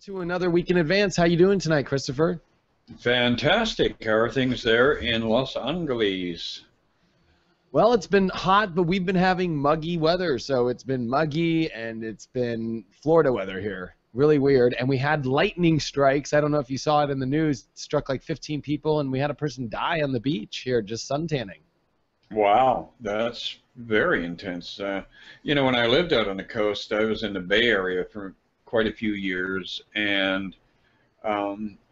To another week in advance. How you doing tonight, Christopher? Fantastic. How are things there in Los Angeles? Well, it's been hot, but we've been having muggy weather. So it's been muggy and it's been Florida weather here. Really weird. And we had lightning strikes. I don't know if you saw it in the news. It struck like 15 people, and we had a person die on the beach here just suntanning. Wow, that's very intense. When I lived out on the coast, I was in the Bay Area for quite a few years, and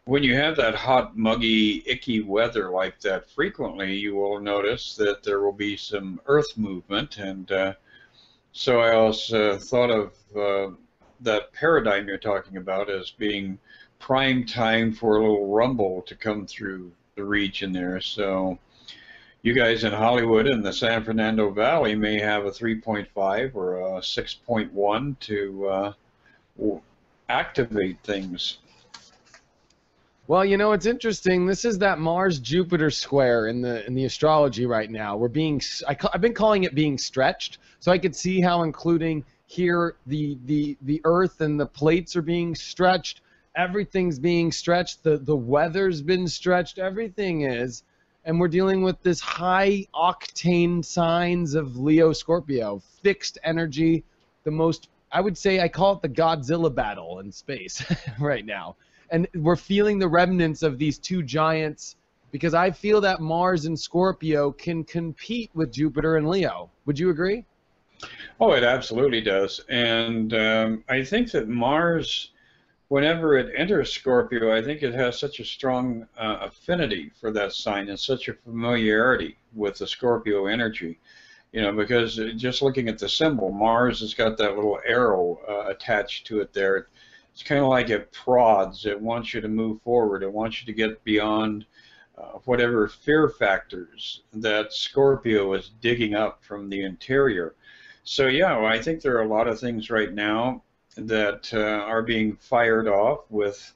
when you have that hot, muggy, icky weather like that frequently, you will notice that there will be some earth movement, and so I also thought of that paradigm you're talking about as being prime time for a little rumble to come through the region there. So you guys in Hollywood and the San Fernando Valley may have a 3.5 or a 6.1 to activate things. Well, it's interesting. This is that Mars-Jupiter square in the astrology right now. I've been calling it being stretched, so I could see how including here the Earth and the plates are being stretched. Everything's being stretched. The weather's been stretched. Everything is, and we're dealing with this high octane signs of Leo Scorpio, fixed energy. I would say I call it the Godzilla battle in space right now. And we're feeling the remnants of these two giants because I feel that Mars and Scorpio can compete with Jupiter and Leo. Would you agree? Oh, it absolutely does. And I think that Mars, whenever it enters Scorpio, I think it has such a strong affinity for that sign and such a familiarity with the Scorpio energy. Because just looking at the symbol, Mars has got that little arrow attached to it there. It's kind of like it prods. It wants you to move forward. It wants you to get beyond whatever fear factors that Scorpio is digging up from the interior. So yeah, well, I think there are a lot of things right now that are being fired off with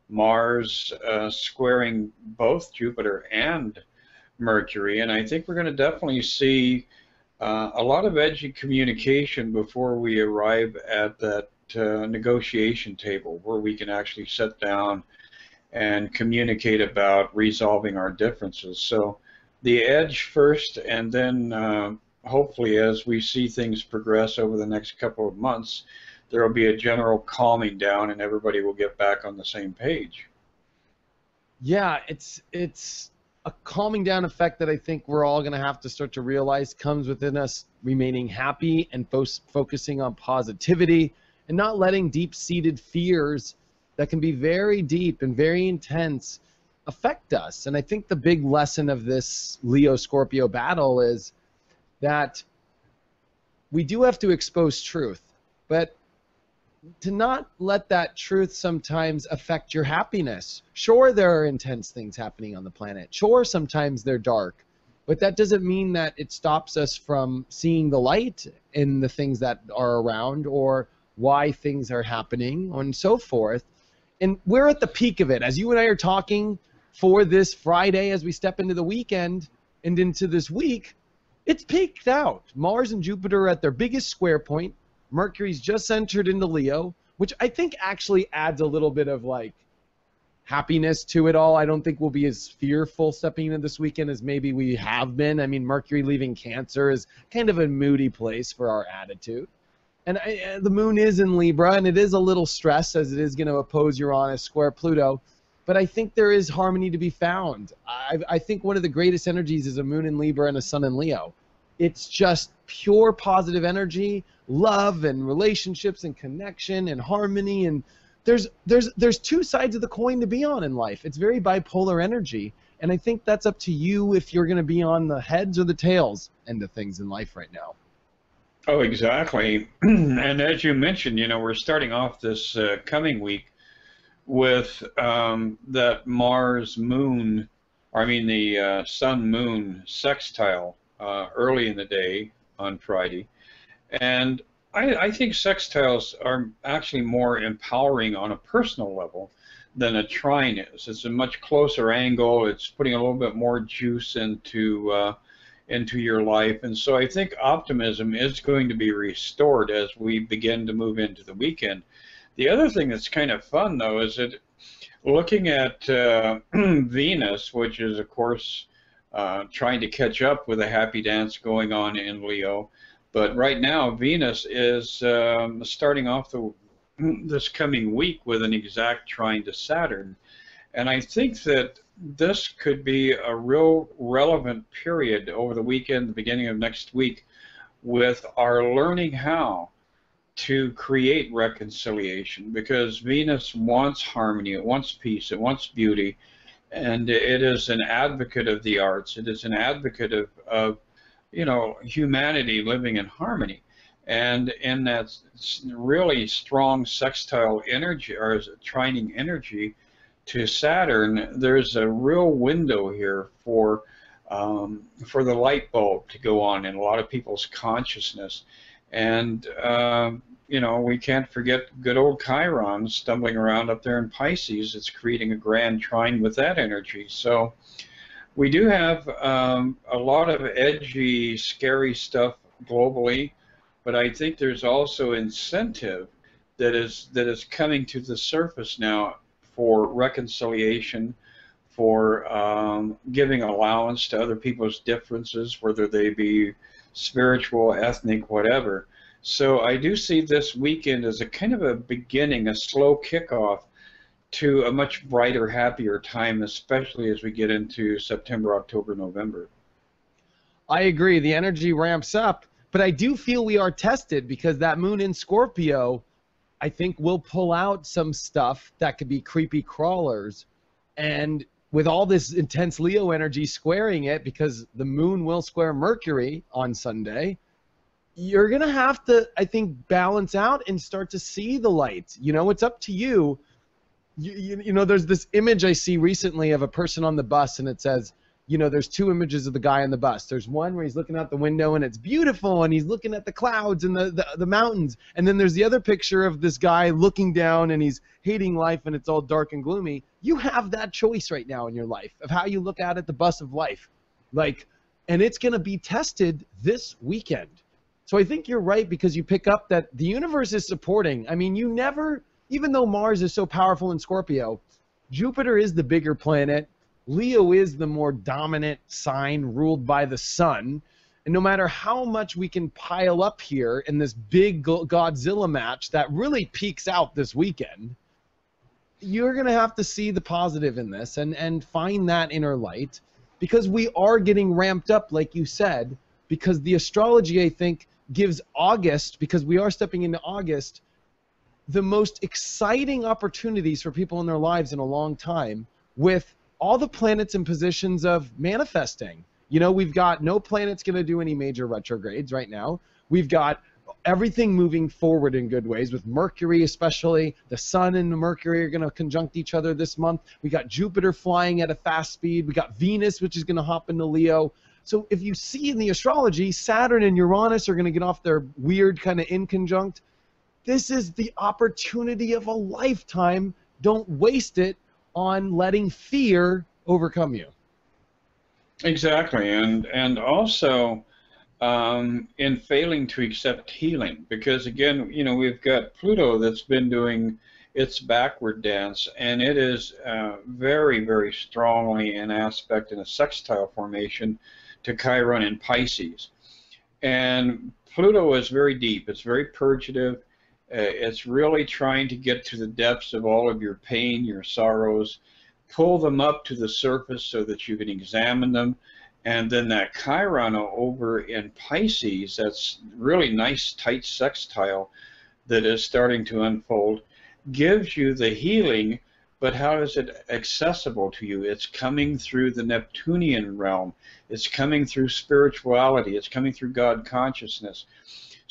Mars squaring both Jupiter and Mercury. And I think we're going to definitely see a lot of edgy communication before we arrive at that negotiation table where we can actually sit down and communicate about resolving our differences. So the edge first, and then hopefully as we see things progress over the next couple of months, there will be a general calming down and everybody will get back on the same page. Yeah, it's a calming down effect that I think we're all going to have to start to realize comes within us remaining happy and focusing on positivity and not letting deep-seated fears that can be very deep and very intense affect us. And I think the big lesson of this Leo-Scorpio battle is that we do have to expose truth, but to not let that truth sometimes affect your happiness. Sure, there are intense things happening on the planet. Sure, sometimes they're dark, but that doesn't mean that it stops us from seeing the light in the things that are around or why things are happening and so forth. And we're at the peak of it. As you and I are talking for this Friday, as we step into the weekend and into this week, it's peaked out. Mars and Jupiter are at their biggest square point. Mercury's just entered into Leo, which I think actually adds a little bit of like happiness to it all. I don't think we'll be as fearful stepping into this weekend as maybe we have been. I mean, Mercury leaving Cancer is kind of a moody place for our attitude. And the moon is in Libra, and it is a little stressed as it is going to oppose Uranus square Pluto. But I think there is harmony to be found. I think one of the greatest energies is a moon in Libra and a sun in Leo. It's just pure positive energy, love and relationships and connection and harmony. And there's two sides of the coin to be on in life. It's very bipolar energy. And I think that's up to you if you're going to be on the heads or the tails end of things in life right now. Oh, exactly. And as you mentioned, we're starting off this coming week with that the sun-moon sextile early in the day on Friday. And I think sextiles are actually more empowering on a personal level than a trine is. It's a much closer angle. It's putting a little bit more juice into your life. And so I think optimism is going to be restored as we begin to move into the weekend. The other thing that's kind of fun, though, is that looking at Venus, which is, of course, trying to catch up with a happy dance going on in Leo. But right now, Venus is starting off this coming week with an exact trine to Saturn. And I think that this could be a real relevant period over the weekend, the beginning of next week, with our learning how to create reconciliation, because Venus wants harmony, it wants peace, it wants beauty, and it is an advocate of the arts. It is an advocate of humanity living in harmony. And in that really strong sextile energy, or trining energy to Saturn, there's a real window here for the light bulb to go on in a lot of people's consciousness. And we can't forget good old Chiron stumbling around up there in Pisces. It's creating a grand trine with that energy. So we do have a lot of edgy, scary stuff globally, but I think there's also incentive that is coming to the surface now for reconciliation, for giving allowance to other people's differences, whether they be spiritual, ethnic, whatever. So I do see this weekend as a kind of a beginning, a slow kickoff to a much brighter, happier time, especially as we get into September, October, November. I agree. The energy ramps up, but I do feel we are tested because that moon in Scorpio, I think, will pull out some stuff that could be creepy crawlers. And with all this intense Leo energy squaring it, because the moon will square Mercury on Sunday, you're going to have to, I think, balance out and start to see the light. It's up to you. There's this image I see recently of a person on the bus, and it says, there's two images of the guy on the bus. There's one where he's looking out the window and it's beautiful and he's looking at the clouds and the mountains. And then there's the other picture of this guy looking down and he's hating life and it's all dark and gloomy. You have that choice right now in your life of how you look out at the bus of life. And it's going to be tested this weekend. So I think you're right, because you pick up that the universe is supporting. I mean, even though Mars is so powerful in Scorpio, Jupiter is the bigger planet. Leo is the more dominant sign ruled by the sun. And no matter how much we can pile up here in this big Godzilla match that really peaks out this weekend, you're going to have to see the positive in this and find that inner light, because we are getting ramped up, like you said, because the astrology, I think, gives August, because we are stepping into August, the most exciting opportunities for people in their lives in a long time, with all the planets in positions of manifesting. We've got no planets going to do any major retrogrades right now. We've got everything moving forward in good ways, with Mercury especially. The Sun and Mercury are going to conjunct each other this month. We got Jupiter flying at a fast speed. We got Venus, which is going to hop into Leo. So if you see in the astrology, Saturn and Uranus are going to get off their weird kind of inconjunct. This is the opportunity of a lifetime. Don't waste it on letting fear overcome you. Exactly, and also in failing to accept healing, because again, we've got Pluto that's been doing its backward dance, and it is very, very strongly in aspect in a sextile formation to Chiron in Pisces. And Pluto is very deep, it's very purgative, it's really trying to get to the depths of all of your pain, your sorrows, pull them up to the surface so that you can examine them. And then that Chiron over in Pisces, that's really nice, tight sextile that is starting to unfold, gives you the healing, but how is it accessible to you? It's coming through the Neptunian realm. It's coming through spirituality. It's coming through God consciousness.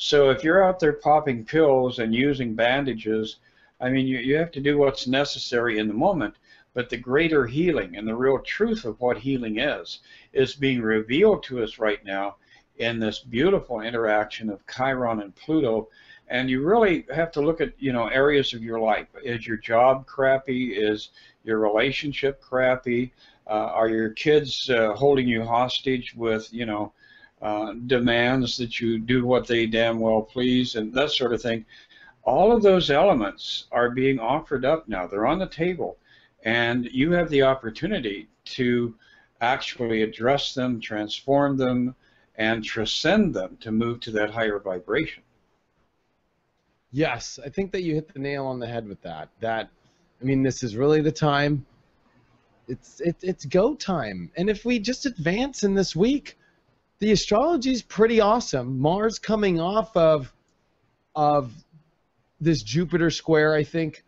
So if you're out there popping pills and using bandages, I mean, you have to do what's necessary in the moment. But the greater healing and the real truth of what healing is being revealed to us right now in this beautiful interaction of Chiron and Pluto. And you really have to look at, areas of your life. Is your job crappy? Is your relationship crappy? Are your kids holding you hostage with, demands that you do what they damn well please and that sort of thing? All of those elements are being offered up now. They're on the table, and you have the opportunity to actually address them, transform them, and transcend them to move to that higher vibration. Yes, I think that you hit the nail on the head with that. I mean, this is really the time. It's go time. And if we just advance in this week, the astrology is pretty awesome. Mars coming off of this Jupiter square, I think,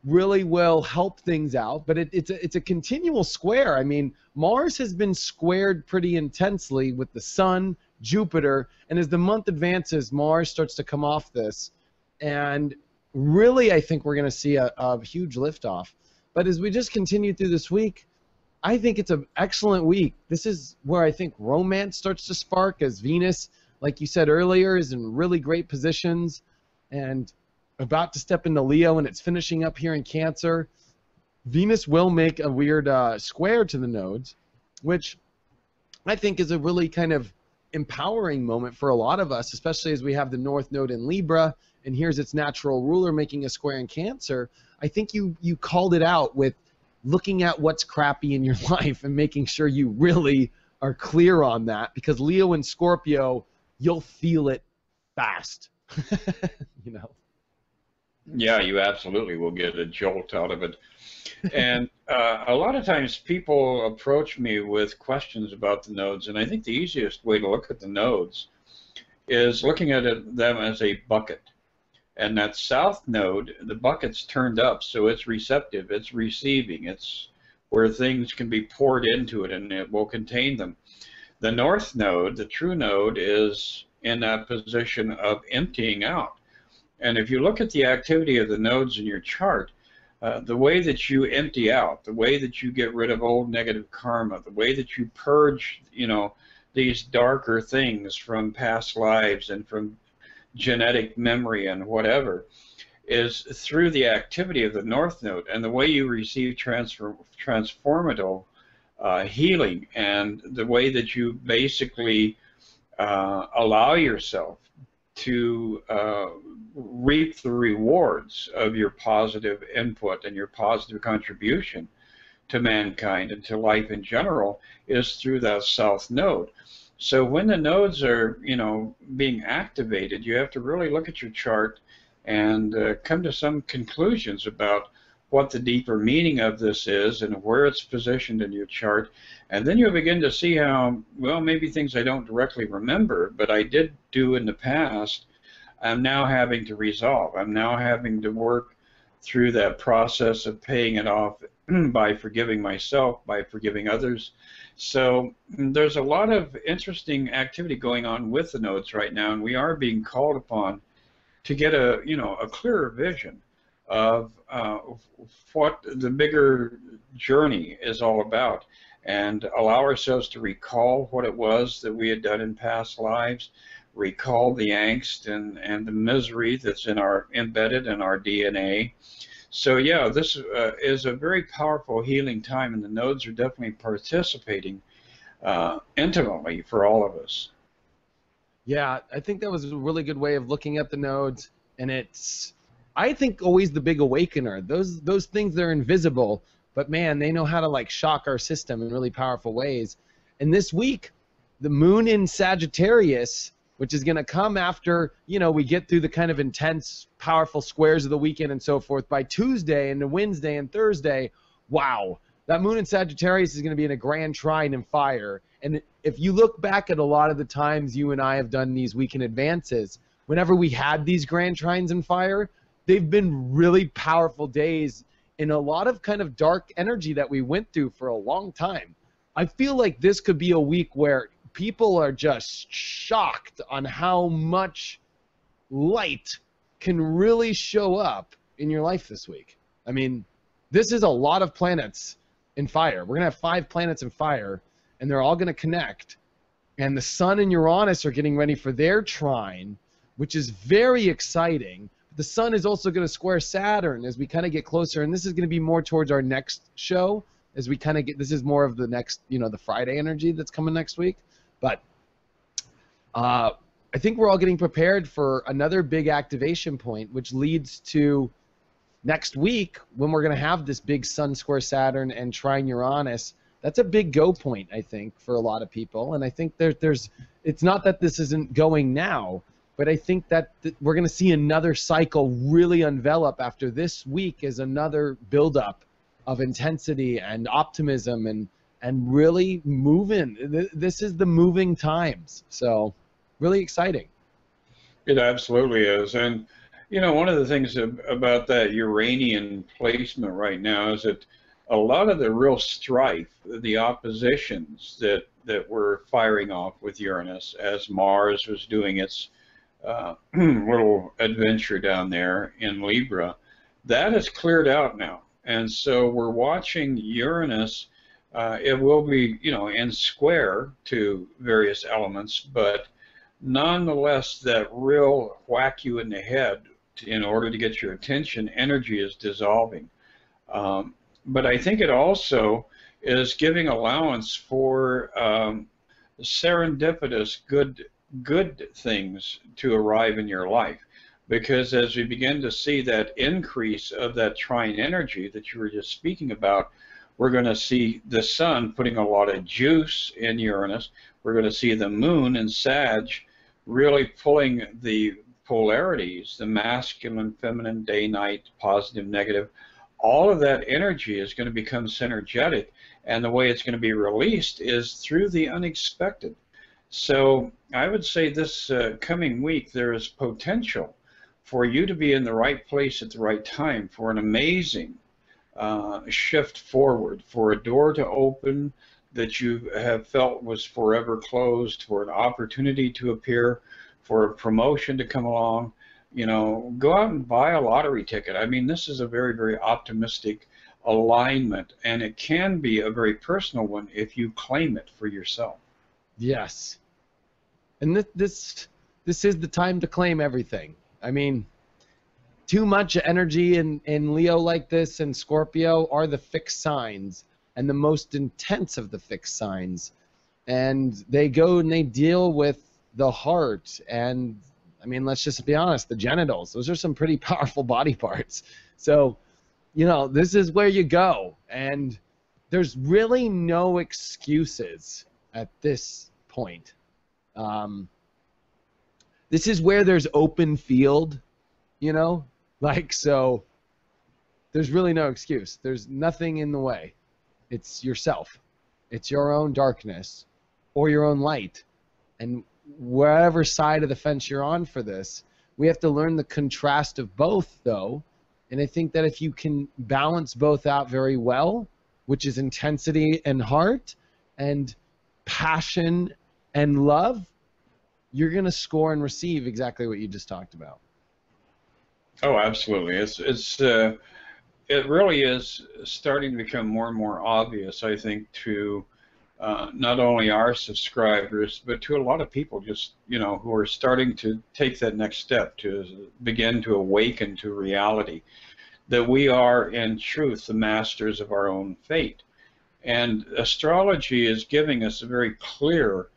really will help things out. But it's a continual square. I mean, Mars has been squared pretty intensely with the Sun, Jupiter, and as the month advances, Mars starts to come off this, and really, I think we're going to see a huge liftoff. But as we just continue through this week, I think it's an excellent week. This is where I think romance starts to spark, as Venus, like you said earlier, is in really great positions and about to step into Leo, and it's finishing up here in Cancer. Venus will make a weird square to the nodes, which I think is a really kind of empowering moment for a lot of us, especially as we have the North Node in Libra, and here's its natural ruler making a square in Cancer. I think you called it out with looking at what's crappy in your life and making sure you really are clear on that, because Leo and Scorpio, you'll feel it fast. You know. Yeah, you absolutely will get a jolt out of it. And a lot of times people approach me with questions about the nodes, and I think the easiest way to look at the nodes is looking at them as a bucket. And that south node, the bucket's turned up, so it's receptive, it's receiving, it's where things can be poured into it and it will contain them. The north node, the true node, is in that position of emptying out. And if you look at the activity of the nodes in your chart, the way that you empty out, the way that you get rid of old negative karma, the way that you purge, these darker things from past lives and from genetic memory and whatever, is through the activity of the north node. And the way you receive transformative healing, and the way that you basically allow yourself to reap the rewards of your positive input and your positive contribution to mankind and to life in general, is through that south node. So when the nodes are, being activated, you have to really look at your chart and come to some conclusions about what the deeper meaning of this is and where it's positioned in your chart. And then you'll begin to see how, well, maybe things I don't directly remember, but I did do in the past, I'm now having to resolve. I'm now having to work through that process of paying it off by forgiving myself, by forgiving others. So there's a lot of interesting activity going on with the nodes right now, and we are being called upon to get a clearer vision of what the bigger journey is all about, and allow ourselves to recall what it was that we had done in past lives, recall the angst and the misery that's embedded in our DNA. So yeah, this is a very powerful healing time, and the nodes are definitely participating intimately for all of us. Yeah, I think that was a really good way of looking at the nodes, and it's, I think, always the big awakener. Those things, they're invisible, but man, they know how to like shock our system in really powerful ways. And this week, the moon in Sagittarius, which is going to come after, we get through the kind of intense, powerful squares of the weekend and so forth. By Tuesday and Wednesday and Thursday, wow, that moon in Sagittarius is going to be in a grand trine in fire. And if you look back at a lot of the times you and I have done these weekend advances, whenever we had these grand trines in fire, they've been really powerful days in a lot of kind of dark energy that we went through for a long time. I feel like this could be a week where people are just shocked on how much light can really show up in your life this week. I mean, this is a lot of planets in fire. We're going to have 5 planets in fire, and they're all going to connect. And the Sun and Uranus are getting ready for their trine, which is very exciting. The Sun is also going to square Saturn as we kind of get closer, and this is going to be more towards our next show as we kind of get, this is more of the next, the Friday energy that's coming next week. But I think we're all getting prepared for another big activation point, which leads to next week when we're going to have this big Sun square Saturn and trine Uranus. That's a big go point, I think, for a lot of people. And I think there's it's not that this isn't going now, but I think that we're going to see another cycle really envelop after this week is another buildup of intensity and optimism and really moving. This is the moving times. So really exciting. It absolutely is. And, you know, one of the things about that Uranian placement right now is that a lot of the real strife, the oppositions that were firing off with Uranus as Mars was doing its little adventure down there in Libra, that has cleared out now. And so we're watching Uranus. It will be, you know, in square to various elements, but nonetheless, that real whack you in the head in order to get your attention, energy is dissolving. But I think it also is giving allowance for serendipitous good things to arrive in your life. Because as we begin to see that increase of that trine energy that you were just speaking about, we're going to see the sun putting a lot of juice in Uranus. We're going to see the moon in Sag really pulling the polarities, the masculine, feminine, day, night, positive, negative. All of that energy is going to become synergetic, and the way it's going to be released is through the unexpected. So I would say this coming week there is potential for you to be in the right place at the right time for an amazing shift forward, for a door to open that you have felt was forever closed, for an opportunity to appear, for a promotion to come along. You know, go out and buy a lottery ticket. I mean, this is a very, very optimistic alignment, and it can be a very personal one if you claim it for yourself. Yes. And this is the time to claim everything. I mean, too much energy in Leo like this and Scorpio are the fixed signs and the most intense of the fixed signs. And they go and they deal with the heart and, I mean, let's just be honest, the genitals. Those are some pretty powerful body parts. So, you know, this is where you go. And there's really no excuses at this point. This is where there's open field, you know? Like, so there's really no excuse. There's nothing in the way. It's yourself. It's your own darkness or your own light. And wherever side of the fence you're on for this, we have to learn the contrast of both, though. And I think that if you can balance both out very well, which is intensity and heart and passion and love, you're going to score and receive exactly what you just talked about. Oh, absolutely. It really is starting to become more and more obvious, I think, to not only our subscribers, but to a lot of people just, you know, who are starting to take that next step to begin to awaken to reality, that we are in truth the masters of our own fate. And astrology is giving us a very clear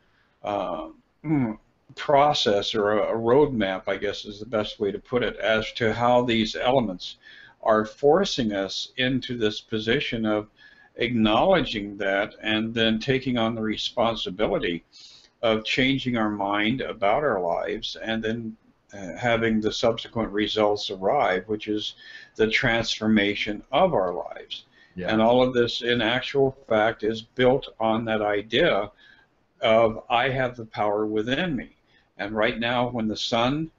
process, or a roadmap, I guess is the best way to put it, as to how these elements are forcing us into this position of acknowledging that and then taking on the responsibility of changing our mind about our lives and then having the subsequent results arrive, which is the transformation of our lives. Yeah. And all of this, in actual fact, is built on that idea of I have the power within me. And right now, when the sun,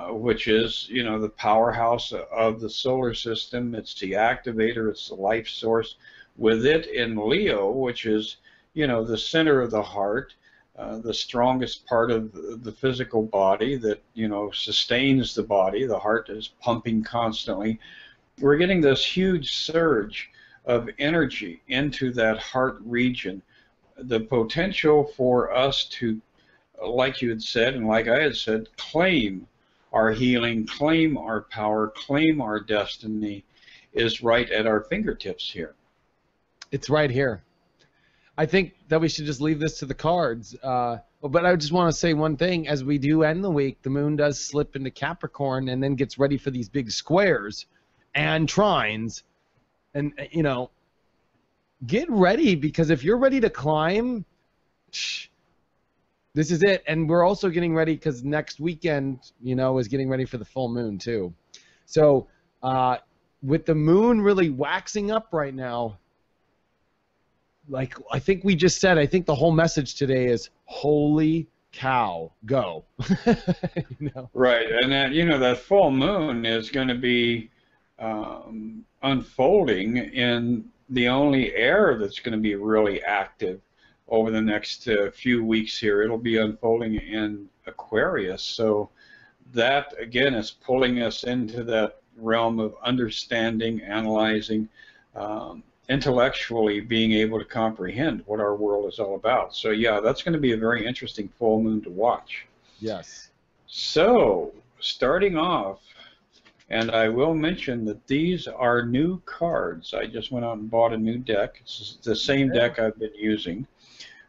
which is, you know, the powerhouse of the solar system, it's the activator, it's the life source, with it in Leo, which is, you know, the center of the heart, the strongest part of the physical body that, you know, sustains the body. The heart is pumping constantly. We're getting this huge surge of energy into that heart region. The potential for us to, like you had said, and like I had said, claim our healing, claim our power, claim our destiny is right at our fingertips here. It's right here. I think that we should just leave this to the cards. But I just want to say one thing. As we do end the week, the moon does slip into Capricorn and then gets ready for these big squares and trines. And, get ready, because if you're ready to climb, this is it. And we're also getting ready because next weekend, is getting ready for the full moon too. So with the moon really waxing up right now, like I think we just said, I think the whole message today is holy cow, go. Right, and that full moon is going to be unfolding in the only air that's going to be really active over the next few weeks here. It'll be unfolding in Aquarius, so that again is pulling us into that realm of understanding, analyzing, intellectually being able to comprehend what our world is all about. So yeah, that's going to be a very interesting full moon to watch. Yes. So starting off, and I will mention that these are new cards. I just went out and bought a new deck. It's the same deck I've been using,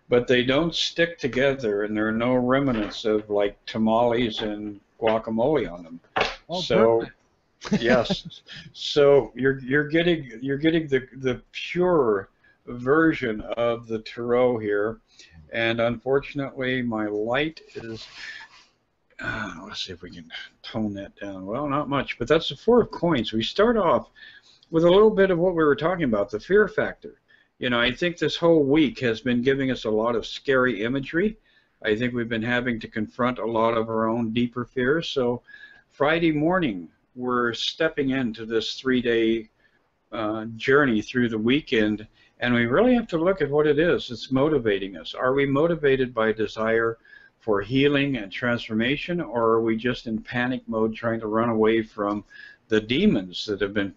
but they don't stick together, and there are no remnants of like tamales and guacamole on them. Oh, so perfect. Yes, so you're getting the pure version of the tarot here, and unfortunately my light is. Let's see if we can tone that down. Well, not much, but that's the Four of Coins. We start off with a little bit of what we were talking about, the fear factor. I think this whole week has been giving us a lot of scary imagery. I think we've been having to confront a lot of our own deeper fears. So Friday morning, we're stepping into this 3-day journey through the weekend, and we really have to look at what it is that's motivating us. Are we motivated by desire for healing and transformation, or are we just in panic mode trying to run away from the demons that have been,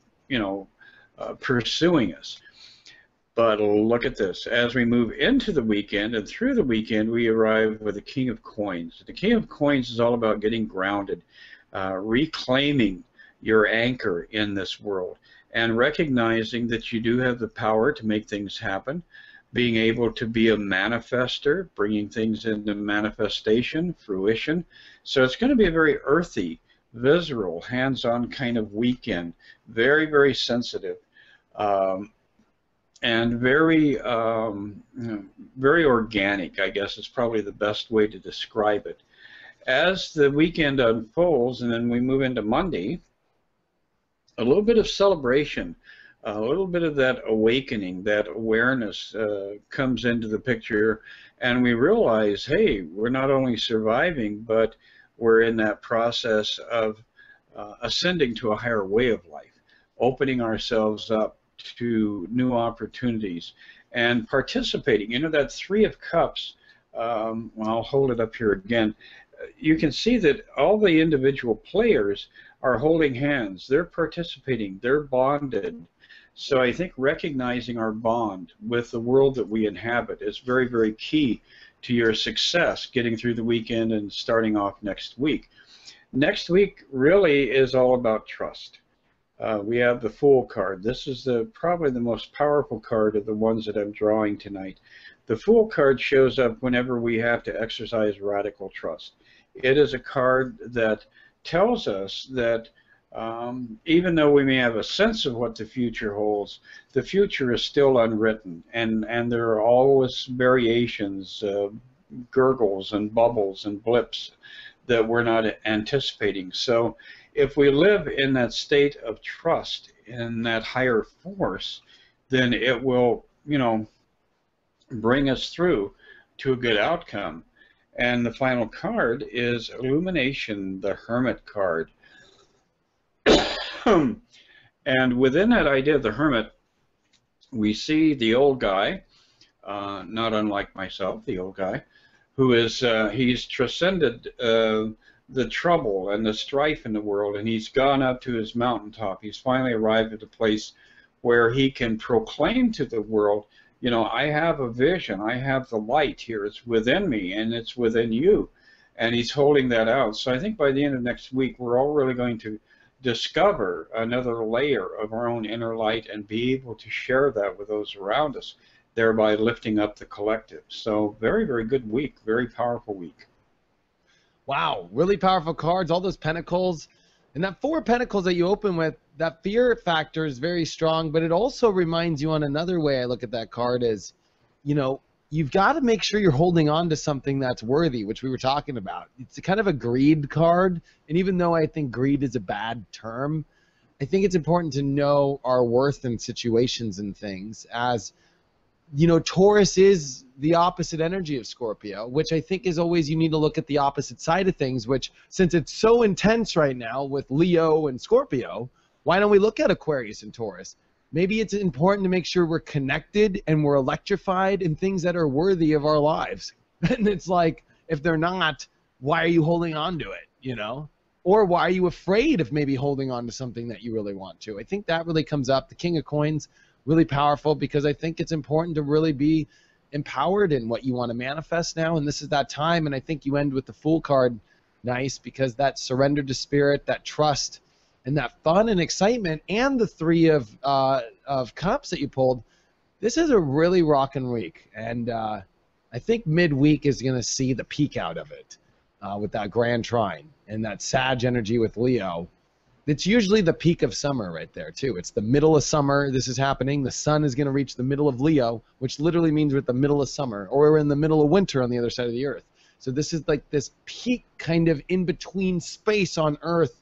pursuing us? But look at this. As we move into the weekend and through the weekend, we arrive with the King of Coins. The King of Coins is all about getting grounded, reclaiming your anchor in this world, and recognizing that you do have the power to make things happen, being able to be a manifester, bringing things into manifestation, fruition. So it's going to be a very earthy, visceral, hands-on kind of weekend, very, very sensitive, and very, very organic, I guess is probably the best way to describe it. As the weekend unfolds and then we move into Monday, a little bit of celebration, a little bit of that awakening, that awareness comes into the picture, and we realize, hey, we're not only surviving, but we're in that process of ascending to a higher way of life, opening ourselves up to new opportunities and participating. That Three of Cups, well, I'll hold it up here again. You can see that all the individual players are holding hands. They're participating. They're bonded. So I think recognizing our bond with the world that we inhabit is very, very key to your success getting through the weekend and starting off next week. Next week really is all about trust. We have the Fool card. This is probably the most powerful card of the ones that I'm drawing tonight. The Fool card shows up whenever we have to exercise radical trust. It is a card that tells us that even though we may have a sense of what the future holds, the future is still unwritten, and there are always variations, gurgles and bubbles and blips that we're not anticipating. So if we live in that state of trust in that higher force, then it will, bring us through to a good outcome. And the final card is Illumination, the Hermit card. And within that idea of the Hermit, we see the old guy, not unlike myself, the old guy, who is, he's transcended the trouble and the strife in the world, and he's gone up to his mountaintop. He's finally arrived at a place where he can proclaim to the world, I have a vision, I have the light here, it's within me, and it's within you. And he's holding that out. So I think by the end of next week, we're all really going to discover another layer of our own inner light and be able to share that with those around us. thereby lifting up the collective. So very, very good week, very powerful week. Wow, really powerful cards, all those pentacles. And that 4 pentacles that you open with, that fear factor is very strong, but it also reminds you on another way I look at that card is, you know, you've got to make sure you're holding on to something that's worthy, which we were talking about. It's a kind of a greed card. And even though I think greed is a bad term, I think it's important to know our worth in situations and things. As you know, Taurus is the opposite energy of Scorpio, which I think is always, you need to look at the opposite side of things, which since it's so intense right now with Leo and Scorpio, why don't we look at Aquarius and Taurus? Maybe it's important to make sure we're connected and we're electrified in things that are worthy of our lives. And it's like, if they're not, why are you holding on to it, you know? Or why are you afraid of maybe holding on to something that you really want to? I think that really comes up. The King of Coins, really powerful, because I think it's important to really be empowered in what you want to manifest now. And this is that time. And I think you end with the Fool card nice, because that surrender to spirit, that trust, and that fun and excitement, and the 3 of Cups that you pulled. This is a really rocking week. And I think midweek is going to see the peak out of it with that Grand Trine and that Sag energy with Leo. It's usually the peak of summer right there, too. It's the middle of summer. This is happening. The sun is going to reach the middle of Leo, which literally means we're at the middle of summer, or we're in the middle of winter on the other side of the Earth. So this is like this peak kind of in-between space on Earth,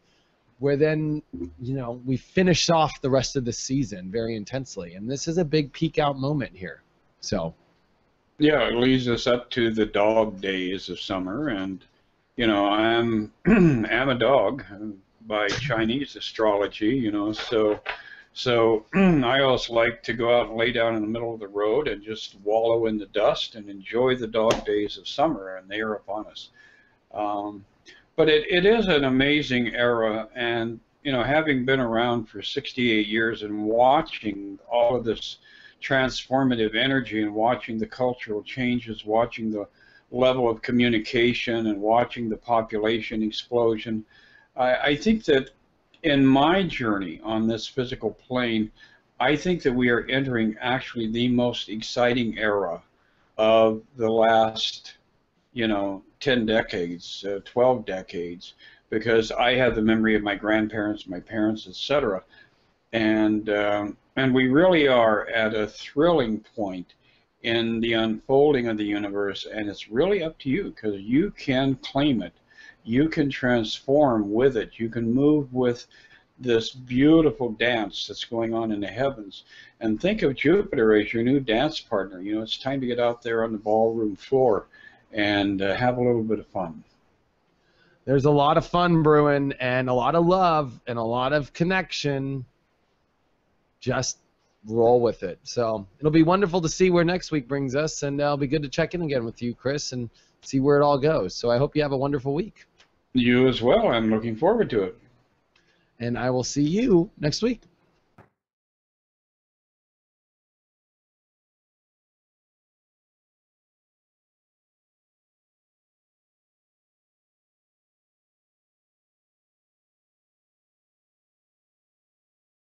where then, you know, we finish off the rest of the season very intensely. And this is a big peak out moment here. So, yeah, it leads us up to the dog days of summer. And, you know, I'm a dog by Chinese astrology, you know, so I also like to go out and lay down in the middle of the road and just wallow in the dust and enjoy the dog days of summer, and they are upon us. But it is an amazing era, and, you know, having been around for 68 years and watching all of this transformative energy and watching the cultural changes, watching the level of communication and watching the population explosion, I think that in my journey on this physical plane, I think that we are entering actually the most exciting era of the last, you know, 10 decades, 12 decades, because I have the memory of my grandparents, my parents, etc. And we really are at a thrilling point in the unfolding of the universe, and it's really up to you, because you can claim it. You can transform with it. You can move with this beautiful dance that's going on in the heavens. And think of Jupiter as your new dance partner. You know, it's time to get out there on the ballroom floor and have a little bit of fun. there's a lot of fun brewing and a lot of love and a lot of connection. Just roll with it. So it'll be wonderful to see where next week brings us, and it'll be good to check in again with you, Chris, and see where it all goes. So I hope you have a wonderful week. You as well. I'm looking forward to it. And I will see you next week.